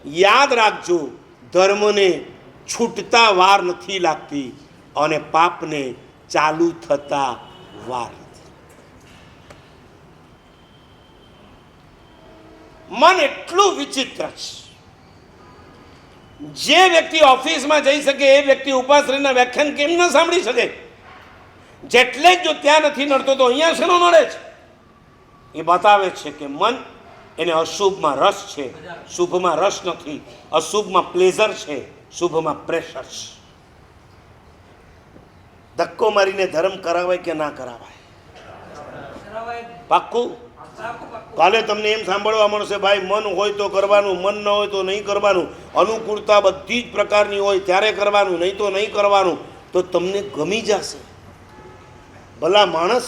યાદ રાખજો, ધર્મને છૂટતા વાર નથી લાગતી અને પાપને ચાલુ થતા વાર નથી. મન એટલું વિચિત્ર છે. જે વ્યક્તિ ઓફિસમાં જઈ શકે એ વ્યક્તિ ઉપાશ્રયના વ્યાખ્યાન કેમ ન સાંભળી શકે? જેટલે જ જો ત્યાં નથી નડતો તો અહીંયા શેનો નડે છે? એ બતાવે છે કે મન એને અશુભમાં રસ છે, શુભમાં રસ નથી. અશુભમાં પ્લેઝર છે, શુભમાં પ્રેશર છે. ધક્કો મારીને ધર્મ કરાવાય કે ના કરાવાય? પાક્કું? કાલે તમને એમ સાંભળવા મળશે, ભાઈ મન હોય તો કરવાનું, મન ન હોય તો નહીં કરવાનું, અનુકૂળતા બધી જ પ્રકારની હોય ત્યારે કરવાનું, નહીં તો નહીં કરવાનું. તો તમને ગમી જશે. ભલા માણસ,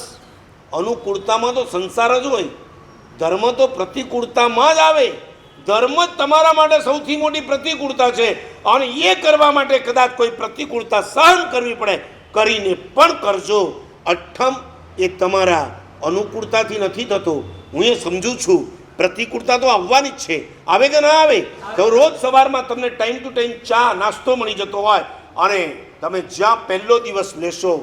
અનુકૂળતામાં તો સંસાર જ હોય, ધર્મ તો પ્રતિકૂળતામાં જ આવે. ધર્મ જ તમારા માટે સૌથી મોટી પ્રતિકૂળતા છે અને એ કરવા માટે કદાચ કોઈ પ્રતિકૂળતા સહન કરવી પડે, કરીને પણ કરજો. અઠ્ઠમ એ તમારા અનુકૂળતાથી નથી થતો. હું એ સમજું છું, પ્રતિકૂળતા તો આવવાની જ છે, આવે કે ના આવે? તો રોજ સવારમાં તમને ટાઈમ ટુ ટાઈમ ચા નાસ્તો મળી જતો હોય અને તમે જ્યાં પહેલો દિવસ લેશો,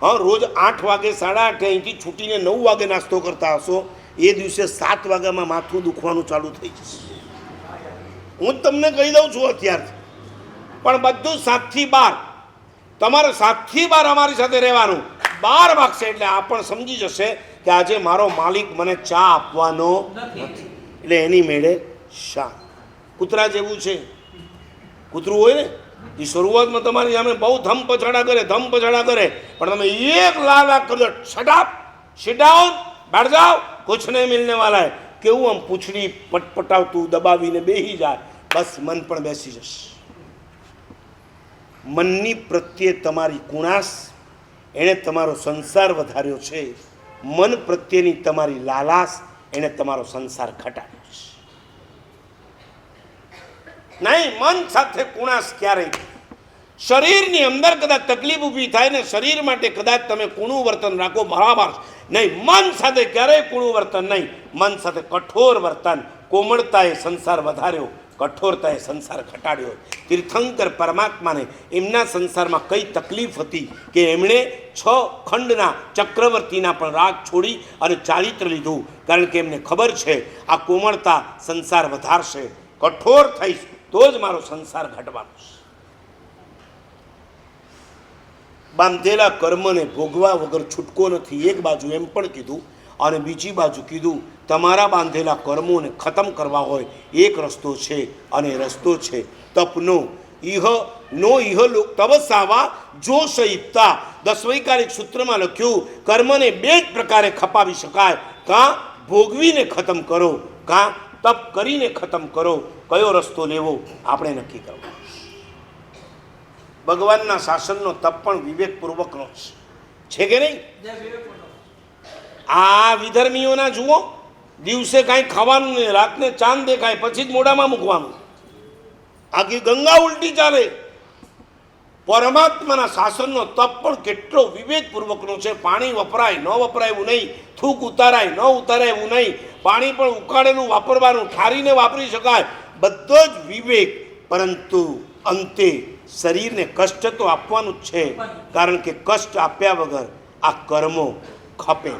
રોજ 8 વાગે 8:30 અહીંથી છૂટીને 9 વાગે નાસ્તો કરતા હશો, એ દિવસે 7 વાગ્યામાં માથું દુખવાનું ચાલુ થઈ જશે. હું તમને કહી દઉં છું અત્યારથી. પણ બધું 7 થી 12, તમારે 7 થી 12 અમારી સાથે રહેવાનું. 12 વાગશે એટલે આ પણ સમજી જશે કે આજે મારો માલિક મને ચા આપવાનો નથી, એટલે એની મેળે શાંત. કૂતરા જેવું છે. કૂતરું હોય ને, એ શરૂઆતમાં તમારી સામે બહુ ધમ પછાડા કરે, પણ તમે એક લાખ કરજો, શટ ડાઉન, બેઠ જાઓ, કુછ નહીં મિલને વાલા હે. કેવું આમ પૂંછડી પટપટાવતું દબાવીને બેસી જાય, બસ મન પણ બેસી જશે. મનની પ્રત્યે તમારી કુણાશ એણે તમારો સંસાર વધાર્યો છે. મન પ્રત્યેની તમારી લાલાશ એણે તમારો સંસાર ઘટાડ્યો છે. નહીં, મન સાથે કુણાશ ક્યારેય. શરીરની અંદર કદાચ તકલીફ ઊભી થાય ને શરીર માટે કદાચ તમે કૂણું વર્તન રાખો, બરાબર. નહીં, મન સાથે ક્યારેય કૂણું વર્તન નહીં. મન સાથે કઠોર વર્તન. કોમળતાએ સંસાર વધાર્યો, કઠોરતાએ સંસાર ઘટાડ્યો. તીર્થંકર પરમાત્માને એમના સંસારમાં કઈ તકલીફ હતી કે એમણે 6 ખંડના ચક્રવર્તીના પણ રાગ છોડી અને ચારિત્ર લીધું, કારણ કે એમને ખબર છે આ કોમળતા સંસાર વધારશે, કઠોર થઈશ તો જ મારો સંસાર ઘટવાનો છે. બાંધેલા કર્મને ભોગવા વગર છૂટકો નથી, એક બાજુ એમ પણ કીધું, અને બીજી બાજુ કીધું તમારા બાંધેલા કર્મોને ખતમ કરવા હોય એક રસ્તો છે, અને રસ્તો છે તપનો. ઇહ લોક તવસાવા જોશયુક્તા. 10 વૈકારિક સૂત્રમાં લખ્યું, કર્મને 2 જ પ્રકારે ખપાવી શકાય. કાં ભોગવીને ખતમ કરો, કાં તપ કરીને ખતમ કરો. કયો રસ્તો લેવો આપણે નક્કી કરવો. ભગવાનના શાસનનો તપ પણ વિવેકપૂર્વકનો છે કે નહીં? આ વિધર્મીઓના જુઓ, દિવસે કાંઈ ખાવાનું નહીં, રાતને ચાંદ દેખાય પછી જ મોઢામાં મૂકવાનું, આખી ગંગા ઉલટી ચાલે. પરમાત્માના શાસનનો તપ પણ કેટલો વિવેકપૂર્વકનો છે. પાણી વપરાય ન વપરાય એવું નહીં, થૂક ઉતારાય ન ઉતારાય એવું નહીં, પાણી પણ ઉકાળેલું વાપરવાનું, ઠારીને વાપરી શકાય, બધો જ વિવેક. પરંતુ અંતે શરીરને કષ્ટ તો આપવાનું જ છે, કારણ કે કષ્ટ આપ્યા વગર આ કર્મો ખપે.